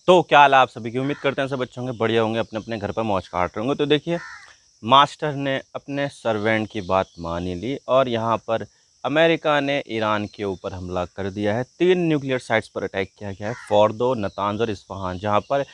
तो क्या हाल है आप सभी की। उम्मीद करते हैं सब अच्छे होंगे, बढ़िया होंगे, अपने अपने घर पर मौज काट रहे होंगे। तो देखिए, मास्टर ने अपने सर्वेंट की बात मान ही ली और यहाँ पर अमेरिका ने ईरान के ऊपर हमला कर दिया है। 3 न्यूक्लियर साइट्स पर अटैक किया गया है, फोर्दो, नतांज और इस्फहान। जहाँ पर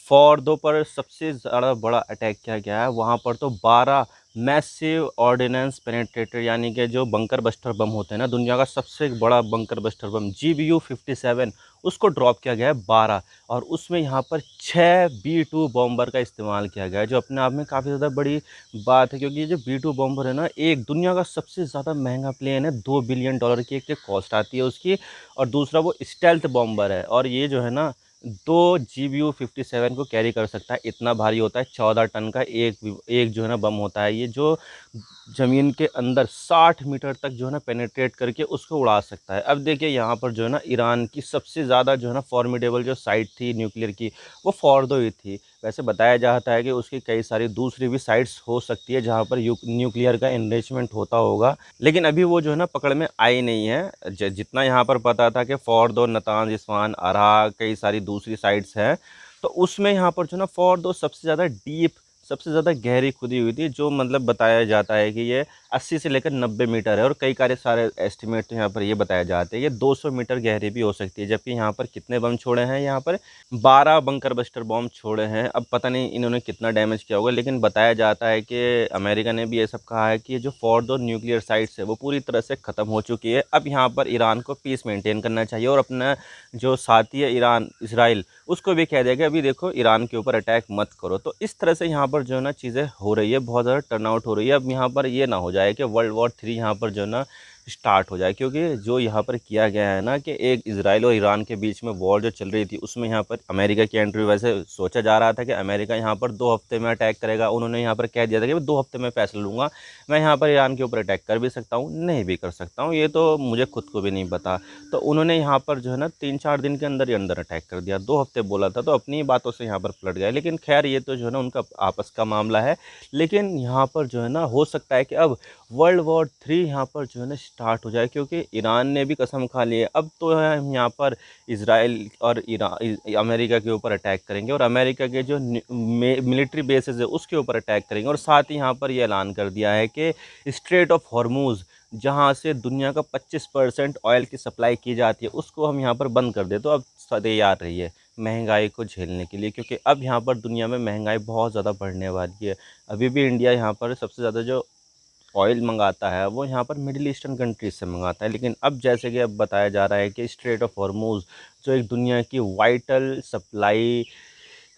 फोर्दो पर सबसे ज़्यादा बड़ा अटैक किया गया है, वहाँ पर तो 12 मैसिव ऑर्डिनेंस पेनिट्रेटर यानी कि जो बंकर बस्टर बम होते हैं ना, दुनिया का सबसे बड़ा बंकर बस्टर बम GBU-57 उसको ड्रॉप किया गया है 12। और उसमें यहाँ पर 6 B-2 बॉम्बर का इस्तेमाल किया गया है, जो अपने आप में काफ़ी ज़्यादा बड़ी बात है। क्योंकि ये जो B-2 बॉम्बर है ना, एक दुनिया का सबसे ज़्यादा महंगा प्लेन है। $2 बिलियन की एक कॉस्ट आती है उसकी। और दूसरा वो स्टेल्थ बॉम्बर है, और ये जो है ना 2 GBU-57 को कैरी कर सकता है। इतना भारी होता है, 14 टन का एक जो है ना बम होता है ये, जो ज़मीन के अंदर 60 मीटर तक जो है ना पेनिट्रेट करके उसको उड़ा सकता है। अब देखिए, यहाँ पर जो है ना ईरान की सबसे ज़्यादा जो है ना फॉर्मिडेबल जो साइट थी न्यूक्लियर की, वो फोर्दो ही थी। वैसे बताया जाता है कि उसकी कई सारी दूसरी भी साइट्स हो सकती है जहाँ पर न्यूक्लियर का एनरिचमेंट होता होगा, लेकिन अभी वो जो है ना पकड़ में आई नहीं है। जितना यहाँ पर पता था कि फोर्दो, नतांज, इस्फहान, अराक, कई सारी दूसरी साइट्स हैं, तो उसमें यहाँ पर जो है ना फोर्दो सबसे ज़्यादा डीप, सबसे ज़्यादा गहरी खुदी हुई थी। जो मतलब बताया जाता है कि ये 80 से लेकर 90 मीटर है, और कई सारे एस्टिमेट तो यहाँ पर ये बताया जाते हैं कि 200 मीटर गहरी भी हो सकती है। जबकि यहाँ पर कितने बम छोड़े हैं, यहाँ पर 12 बंकर बस्टर बॉम्ब छोड़े हैं। अब पता नहीं इन्होंने कितना डैमेज किया होगा, लेकिन बताया जाता है कि अमेरिका ने भी ये सब कहा है कि ये जो फोर्दो न्यूक्लियर साइट्स है वो पूरी तरह से ख़त्म हो चुकी है। अब यहाँ पर ईरान को पीस मेंटेन करना चाहिए, और अपना जो साथी है ईरान, इसराइल, उसको भी कह देगा अभी देखो ईरान के ऊपर अटैक मत करो। तो इस तरह से यहाँ पर जो है ना चीज़ें हो रही है, बहुत ज़्यादा टर्नआउट हो रही है। अब यहाँ पर ये ना हो जाए कि वर्ल्ड वॉर 3 यहाँ पर जो है ना स्टार्ट हो जाए, क्योंकि जो यहाँ पर किया गया है ना कि एक इजराइल और ईरान के बीच में वॉर जो चल रही थी, उसमें यहाँ पर अमेरिका की एंट्री, वैसे सोचा जा रहा था कि अमेरिका यहाँ पर 2 हफ्ते में अटैक करेगा। उन्होंने यहाँ पर कह दिया था कि मैं 2 हफ्ते में फैसला लूँगा, मैं यहाँ पर ईरान के ऊपर अटैक कर भी सकता हूँ, नहीं भी कर सकता हूँ, ये तो मुझे खुद को भी नहीं पता। तो उन्होंने यहाँ पर जो है ना 3-4 दिन के अंदर ही अंदर अटैक कर दिया। 2 हफ्ते बोला था, तो अपनी बातों से यहाँ पर पलट गए। लेकिन खैर, ये तो जो है ना उनका आपस का मामला है। लेकिन यहाँ पर जो है ना हो सकता है कि अब वर्ल्ड वॉर 3 यहाँ पर जो है ना स्टार्ट हो जाए, क्योंकि ईरान ने भी कसम खा ली है अब तो है हम यहाँ पर इसराइल और अमेरिका के ऊपर अटैक करेंगे, और अमेरिका के जो मिलिट्री बेसेस है उसके ऊपर अटैक करेंगे। और साथ ही यहाँ पर ये ऐलान कर दिया है कि स्ट्रेट ऑफ हॉर्मूज़, जहाँ से दुनिया का 25% ऑयल की सप्लाई की जाती है, उसको हम यहाँ पर बंद कर दे। तो अब तैयार रहिए महंगाई को झेलने के लिए, क्योंकि अब यहाँ पर दुनिया में महंगाई बहुत ज़्यादा बढ़ने वाली है। अभी भी इंडिया यहाँ पर सबसे ज़्यादा जो ऑयल मंगाता है वो यहाँ पर मिडिल ईस्टर्न कंट्रीज से मंगाता है। लेकिन अब जैसे कि अब बताया जा रहा है कि स्ट्रेट ऑफ हॉर्मूज़, जो एक दुनिया की वाइटल सप्लाई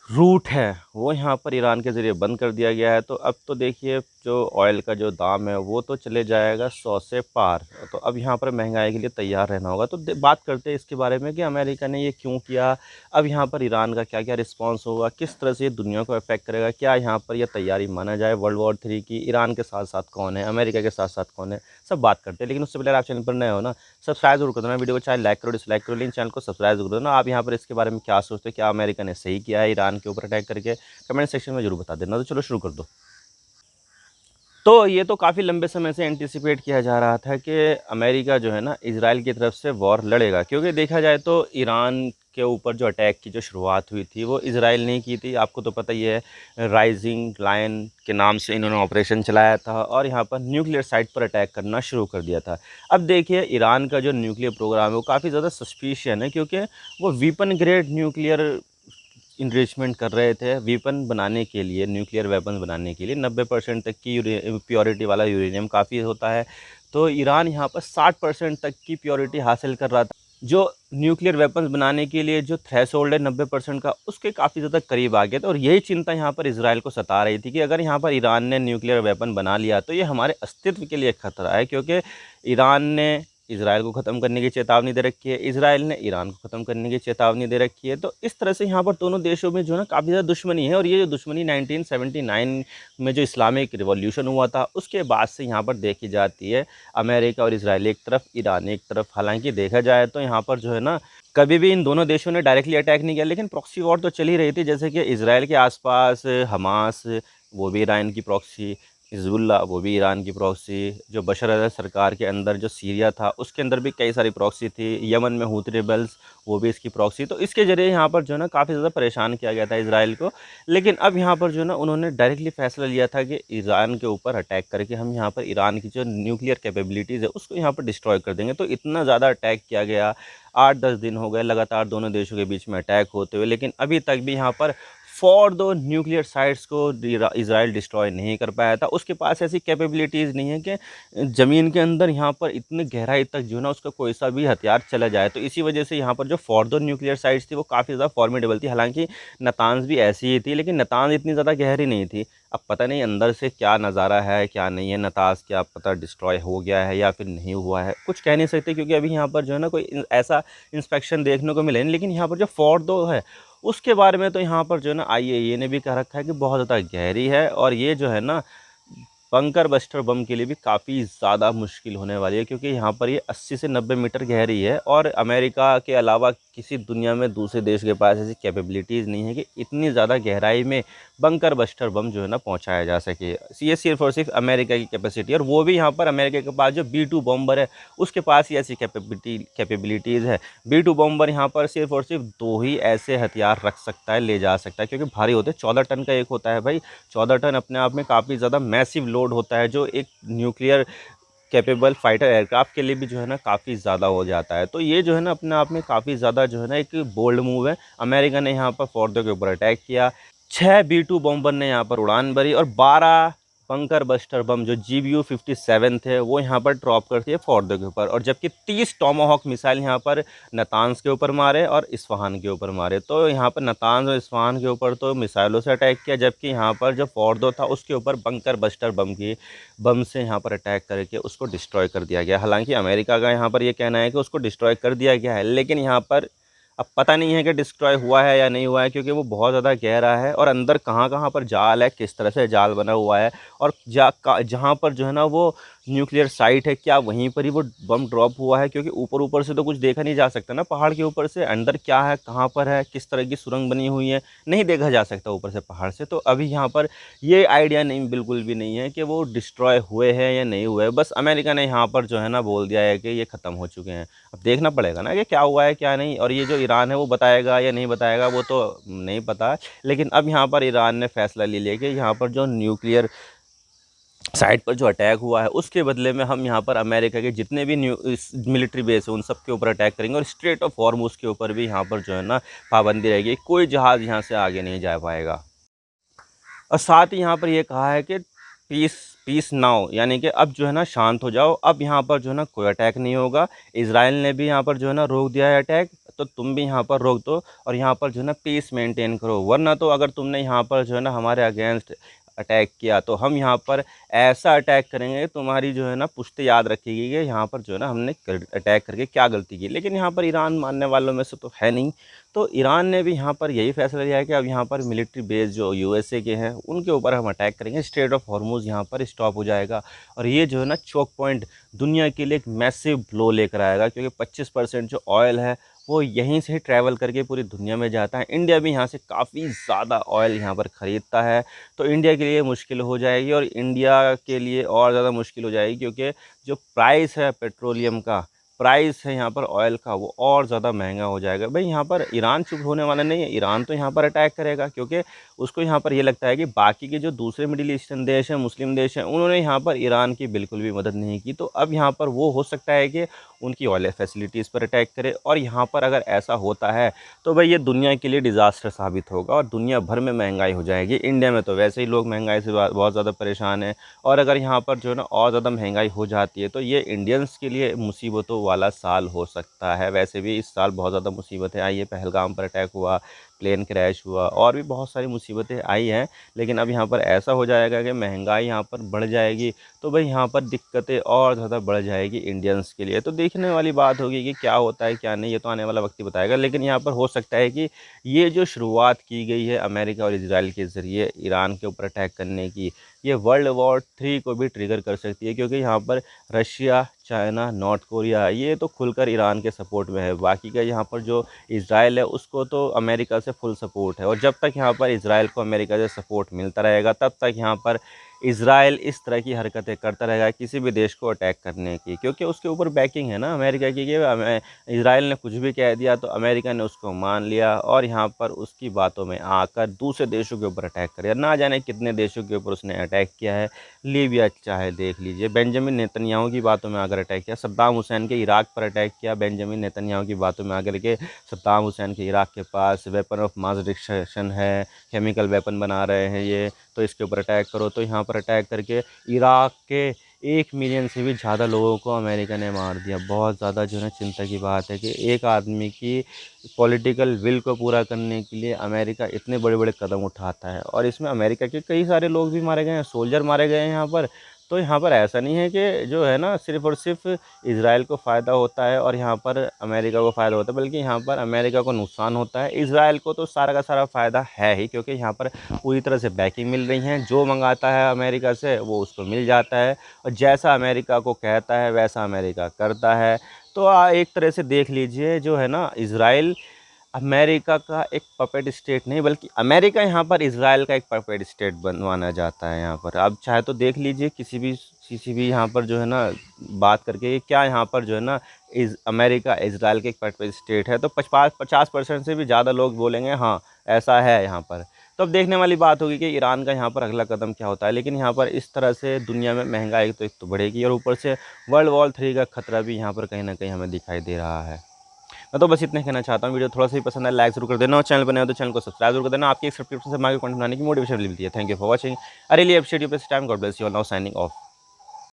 रूट है, वो यहाँ पर ईरान के ज़रिए बंद कर दिया गया है। तो अब तो देखिए, जो ऑयल का जो दाम है वो तो चले जाएगा 100 से पार। तो अब यहाँ पर महंगाई के लिए तैयार रहना होगा। तो बात करते हैं इसके बारे में कि अमेरिका ने ये क्यों किया, अब यहाँ पर ईरान का क्या क्या रिस्पॉन्स होगा, किस तरह से ये दुनिया को अफेक्ट करेगा, क्या यहाँ पर यह तैयारी माना जाए वर्ल्ड वॉर 3 की, ईरान के साथ साथ कौन है, अमेरिका के साथ साथ कौन है, सब बात करते हैं। लेकिन उससे पहले आप चैनल पर नए हो ना, सब्सक्राइब जरूर कर देना। वीडियो को चाहे लाइक करो, डिसलाइक करो, लेकिन चैनल को सब्सक्राइब जरूर कर देना। आप यहाँ पर इसके बारे में क्या सोचते हो, क्या अमेरिका ने सही किया है ईरान के ऊपर अटैक करके, कमेंट सेक्शन में जरूर बता देना। तो चलो शुरू कर दो। तो ये तो काफ़ी लंबे समय से एंटिसिपेट किया जा रहा था कि अमेरिका जो है ना इजराइल की तरफ से वॉर लड़ेगा, क्योंकि देखा जाए तो ईरान के ऊपर जो अटैक की जो शुरुआत हुई थी वो इजराइल ने की थी। आपको तो पता ही है, राइजिंग लायन के नाम से इन्होंने ऑपरेशन चलाया था और यहाँ पर न्यूक्लियर साइट पर अटैक करना शुरू कर दिया था। अब देखिए, ईरान का जो न्यूक्लियर प्रोग्राम है वो काफ़ी ज़्यादा सस्पिशियन है, क्योंकि वो वीपन ग्रेड न्यूक्लियर इनरिचमेंट कर रहे थे। वेपन बनाने के लिए, न्यूक्लियर वेपन बनाने के लिए 90% तक की प्योरिटी वाला यूरेनियम काफ़ी होता है। तो ईरान यहाँ पर 60% तक की प्योरिटी हासिल कर रहा था। जो न्यूक्लियर वेपन्स बनाने के लिए जो थ्रेशोल्ड है 90% का, उसके काफ़ी ज़्यादा करीब आ गया था। और यही चिंता यहाँ पर इसराइल को सता रही थी कि अगर यहाँ पर ईरान ने न्यूक्लियर वेपन बना लिया तो ये हमारे अस्तित्व के लिए खतरा है, क्योंकि ईरान ने इजराइल को ख़त्म करने की चेतावनी दे रखी है, इजराइल ने ईरान को ख़त्म करने की चेतावनी दे रखी है। तो इस तरह से यहाँ पर दोनों देशों में जो है ना काफ़ी ज़्यादा दुश्मनी है। और ये जो दुश्मनी 1979 में जो इस्लामिक रिवॉल्यूशन हुआ था उसके बाद से यहाँ पर देखी जाती है। अमेरिका और इजराइल एक तरफ, ईरान एक तरफ। हालांकि देखा जाए तो यहाँ पर जो है ना कभी भी इन दोनों देशों ने डायरेक्टली अटैक नहीं किया, लेकिन प्रॉक्सी वॉर तो चल ही रही थी। जैसे कि इजराइल के आसपास हमास, वो भी ईरान की प्रॉक्सी, हिज़्बुल्लाह वो भी ईरान की प्रॉक्सी, जो बशर अल सरकार के अंदर जो सीरिया था उसके अंदर भी कई सारी प्रॉक्सी थी, यमन में हूथी रिबल्स वो भी इसकी प्रॉक्सी। तो इसके ज़रिए यहाँ पर जो है ना काफ़ी ज़्यादा परेशान किया गया था इज़राइल को। लेकिन अब यहाँ पर जो है ना उन्होंने डायरेक्टली फ़ैसला लिया था कि ईरान के ऊपर अटैक करके हम यहाँ पर ईरान की जो न्यूक्लियर कैपेबिलिटीज़ है उसको यहाँ पर डिस्ट्रॉय कर देंगे। तो इतना ज़्यादा अटैक किया गया, 8-10 दिन हो गए लगातार दोनों देशों के बीच में अटैक होते हुए, लेकिन अभी तक भी यहाँ पर फॉर दो न्यूक्लियर साइट्स को इज़राइल डिस्ट्रॉय नहीं कर पाया था। उसके पास ऐसी कैपेबिलिटीज़ नहीं है कि ज़मीन के अंदर यहाँ पर इतनी गहराई तक जो है ना उसका कोई सा भी हथियार चला जाए। तो इसी वजह से यहाँ पर जो फॉर्दो न्यूक्लियर साइट्स थी वो काफ़ी ज़्यादा फॉर्मिडेबल थी। हालांकि नतान्ज़ भी ऐसी ही थी, लेकिन नतान्ज़ इतनी ज़्यादा गहरी नहीं थी। अब पता नहीं अंदर से क्या नज़ारा है क्या नहीं है, नतान्ज़ क्या पता डिस्ट्रॉय हो गया है या फिर नहीं हुआ है, कुछ कह नहीं सकते क्योंकि अभी यहाँ पर जो है ना कोई ऐसा इंस्पेक्शन देखने को मिले नहीं। लेकिन यहाँ पर जो फॉर्दो है उसके बारे में तो यहाँ पर जो है ना आईएईए ने भी कह रखा है कि बहुत ज़्यादा गहरी है, और ये जो है ना बंकर बस्टर बम के लिए भी काफ़ी ज़्यादा मुश्किल होने वाली है, क्योंकि यहाँ पर ये 80 से 90 मीटर गहरी है और अमेरिका के अलावा किसी दुनिया में दूसरे देश के पास ऐसी कैपेबिलिटीज़ नहीं है कि इतनी ज़्यादा गहराई में बंकर बस्टर बम जो है ना पहुँचाया जा सके। ये सिर्फ और सिर्फ अमेरिका की कैपेसिटी है, और वो भी यहाँ पर अमेरिका के पास जो B2 बॉम्बर है उसके पास ही ऐसी कैपेबिलिटीज़ है। B2 बॉम्बर यहाँ पर सिर्फ और सिर्फ 2 ही ऐसे हथियार रख सकता है, ले जा सकता है, क्योंकि भारी होते हैं। 14 टन का एक होता है भाई, 14 टन अपने आप में काफ़ी ज़्यादा मैसिव लोड होता है, जो एक न्यूक्लियर कैपेबल फाइटर एयरक्राफ्ट के लिए भी जो है ना काफ़ी ज़्यादा हो जाता है। तो ये जो है ना अपने आप में काफ़ी ज़्यादा जो है ना एक बोल्ड मूव है। अमेरिका ने यहाँ पर फॉर्दो के ऊपर अटैक किया, 6 B2 बॉम्बर ने यहाँ पर उड़ान भरी और 12 बंकर बस्टर बम जो GBU-57 थे वो यहाँ पर ड्रॉप करती है फॉर्दो के ऊपर, और जबकि 30 टॉमाहॉक मिसाइल यहाँ पर नतान्ज़ के ऊपर मारे और इस्फ़हान के ऊपर मारे। तो यहाँ पर नतान्ज़ और इस्फ़हान के ऊपर तो मिसाइलों से अटैक किया, जबकि यहाँ पर जो फॉर्दो था उसके ऊपर बंकर बस्टर बम से यहाँ पर अटैक करके उसको डिस्ट्रॉय कर दिया गया। हालांकि अमेरिका का यहाँ पर ये कहना है कि उसको डिस्ट्रॉय कर दिया गया है, लेकिन यहाँ पर अब पता नहीं है कि डिस्ट्रॉय हुआ है या नहीं हुआ है, क्योंकि वो बहुत ज़्यादा गहरा है और अंदर कहाँ-कहाँ पर जाल है, किस तरह से जाल बना हुआ है, और जहाँ पर जो है ना वो न्यूक्लियर साइट है, क्या वहीं पर ही वो बम ड्रॉप हुआ है? क्योंकि ऊपर-ऊपर से तो कुछ देखा नहीं जा सकता ना पहाड़ के ऊपर से, अंदर क्या है, कहाँ पर है, किस तरह की सुरंग बनी हुई है, नहीं देखा जा सकता ऊपर से पहाड़ से। तो अभी यहाँ पर ये आइडिया नहीं, बिल्कुल भी नहीं है कि वो डिस्ट्रॉय हुए हैं या नहीं हुए। बस अमेरिका ने यहाँ पर जो है ना बोल दिया है कि ये ख़त्म हो चुके हैं। अब देखना पड़ेगा ना कि क्या हुआ है क्या नहीं, और ये जो ईरान है वो बताएगा या नहीं बताएगा वो तो नहीं पता। लेकिन अब यहाँ पर ईरान ने फैसला ले लिया कि यहाँ पर जो न्यूक्लियर साइट पर जो अटैक हुआ है उसके बदले में हम यहाँ पर अमेरिका के जितने भी मिलिट्री बेस है उन सब के ऊपर अटैक करेंगे, और स्ट्रेट ऑफ हॉर्मुज़ के ऊपर भी यहाँ पर जो है ना पाबंदी रहेगी, कोई जहाज़ यहाँ से आगे नहीं जा पाएगा। और साथ ही यहाँ पर ये कहा है कि पीस पीस नाउ, यानी कि अब जो है ना शांत हो जाओ, अब यहाँ पर जो है ना कोई अटैक नहीं होगा। इज़राइल ने भी यहाँ पर जो है ना रोक दिया है अटैक, तो तुम भी यहाँ पर रोक दो और यहाँ पर जो है ना पीस मेंटेन करो, वरना तो अगर तुमने यहाँ पर जो है ना हमारे अगेंस्ट अटैक किया तो हम यहाँ पर ऐसा अटैक करेंगे, तुम्हारी जो है ना पुश्ते याद रखेगी कि यहाँ पर जो है ना हमने अटैक करके क्या गलती की। लेकिन यहाँ पर ईरान मानने वालों में से तो है नहीं। तो ईरान ने भी यहाँ पर यही फैसला लिया है कि अब यहाँ पर मिलिट्री बेस जो यूएसए के हैं उनके ऊपर हम अटैक करेंगे, स्ट्रेट ऑफ हॉर्मुज़ यहाँ पर स्टॉप हो जाएगा, और ये जो है ना चोक पॉइंट दुनिया के लिए एक मैसिव ब्लो लेकर आएगा, क्योंकि 25% जो ऑयल है वो यहीं से ही ट्रैवल करके पूरी दुनिया में जाता है। इंडिया भी यहाँ से काफ़ी ज़्यादा ऑयल यहाँ पर ख़रीदता है, तो इंडिया के लिए मुश्किल हो जाएगी, और इंडिया के लिए और ज़्यादा मुश्किल हो जाएगी, क्योंकि जो प्राइस है पेट्रोलियम का, प्राइस है यहाँ पर ऑयल का, वो और ज़्यादा महंगा हो जाएगा। भाई यहाँ पर ईरान चुप होने वाला नहीं है, ईरान तो यहाँ पर अटैक करेगा, क्योंकि उसको यहाँ पर ये लगता है कि बाकी के जो दूसरे मिडिल ईस्टर्न देश हैं, मुस्लिम देश हैं, उन्होंने यहाँ पर ईरान की बिल्कुल भी मदद नहीं की। तो अब यहाँ पर वो हो सकता है कि उनकी ऑयल फैसिलिटीज़ पर अटैक करे, और यहाँ पर अगर ऐसा होता है तो भाई ये दुनिया के लिए डिज़ास्टर साबित होगा और दुनिया भर में महंगाई हो जाएगी। इंडिया में तो वैसे ही लोग महंगाई से बहुत ज़्यादा परेशान हैं, और अगर यहाँ पर जो है ना और ज़्यादा महंगाई हो जाती है तो ये इंडियंस के लिए मुसीबतों वाला साल हो सकता है। वैसे भी इस साल बहुत ज़्यादा मुसीबतें आई है, पहलगाम पर अटैक हुआ, प्लेन क्रैश हुआ, और भी बहुत सारी मुसीबतें आई हैं। लेकिन अब यहाँ पर ऐसा हो जाएगा कि महंगाई यहाँ पर बढ़ जाएगी, तो भाई यहाँ पर दिक्कतें और ज़्यादा बढ़ जाएगी इंडियंस के लिए। तो देखने वाली बात होगी कि क्या होता है क्या नहीं, ये तो आने वाला वक्त ही बताएगा। लेकिन यहाँ पर हो सकता है कि ये जो शुरुआत की गई है अमेरिका और इजराइल के ज़रिए ईरान के ऊपर अटैक करने की, ये वर्ल्ड वॉर 3 को भी ट्रिगर कर सकती है, क्योंकि यहाँ पर रशिया, चाइना, नॉर्थ कोरिया ये तो खुलकर ईरान के सपोर्ट में है। बाकी का यहाँ पर जो इज़राइल है उसको तो अमेरिका से फुल सपोर्ट है, और जब तक यहाँ पर इज़राइल को अमेरिका से सपोर्ट मिलता रहेगा तब तक यहाँ पर इज़राइल इस तरह की हरकतें करता रहेगा किसी भी देश को अटैक करने की, क्योंकि उसके ऊपर बैकिंग है ना अमेरिका की कि इज़राइल ने कुछ भी कह दिया तो अमेरिका ने उसको मान लिया और यहाँ पर उसकी बातों में आकर दूसरे देशों के ऊपर अटैक कर दिया। ना जाने कितने देशों के ऊपर उसने अटैक किया है। लीबिया चाहे देख लीजिए, बेंजामिन नेतन्याहू की बातों में आकर अटैक किया। सद्दाम हुसैन के इराक पर अटैक किया बेंजामिन नेतन्याहू की बातों में आकर के। सद्दाम हुसैन के इराक के पास वेपन ऑफ मास डिस्ट्रक्शन है, केमिकल वेपन बना रहे हैं ये, तो इसके ऊपर अटैक करो। तो यहाँ पर अटैक करके इराक के 1 मिलियन से भी ज़्यादा लोगों को अमेरिका ने मार दिया। बहुत ज़्यादा जो है चिंता की बात है कि एक आदमी की पॉलिटिकल विल को पूरा करने के लिए अमेरिका इतने बड़े-बड़े कदम उठाता है और इसमें अमेरिका के कई सारे लोग भी मारे गए हैं, सोल्जर मारे गए हैं यहाँ पर। तो यहाँ पर ऐसा नहीं है कि जो है ना सिर्फ़ और सिर्फ़ इज़राइल को फ़ायदा होता है और यहाँ पर अमेरिका को फ़ायदा होता है, बल्कि यहाँ पर अमेरिका को नुकसान होता है। इज़राइल को तो सारा का सारा फ़ायदा है ही, क्योंकि यहाँ पर पूरी तरह से बैकिंग मिल रही है। जो मंगाता है अमेरिका से वो उसको मिल जाता है और जैसा अमेरिका को कहता है वैसा अमेरिका करता है। तो एक तरह से देख लीजिए जो है ना इज़राइल अमेरिका का एक पपेट स्टेट नहीं, बल्कि अमेरिका यहाँ पर इज़राइल का एक पपेट स्टेट बनवाना चाहता है यहाँ पर। आप चाहे तो देख लीजिए किसी भी यहाँ पर जो है ना बात करके क्या यहाँ पर जो है ना अमेरिका इज़राइल के एक पपेट स्टेट है, तो 50% से भी ज़्यादा लोग बोलेंगे हाँ ऐसा है यहाँ पर। तो अब देखने वाली बात होगी कि ईरान का यहाँ पर अगला कदम क्या होता है। लेकिन यहाँ पर इस तरह से दुनिया में महंगाई तो एक तो बढ़ेगी और ऊपर से वर्ल्ड वॉर 3 का खतरा भी यहाँ पर कहीं ना कहीं हमें दिखाई दे रहा है। मैं तो बस इतना कहना चाहता हूँ। वीडियो थोड़ा सा ही पसंद है लाइक जरूर कर देना और चैनल पर नए हो तो चैनल को सब्सक्राइब जरूर कर देना। आपकी एक सब्सक्रिप्शन से हमारे कंटेंट बनाने की मोटिवेशन मिलती है। Thank you for watching. I really appreciate your time. God bless you all. Now signing off.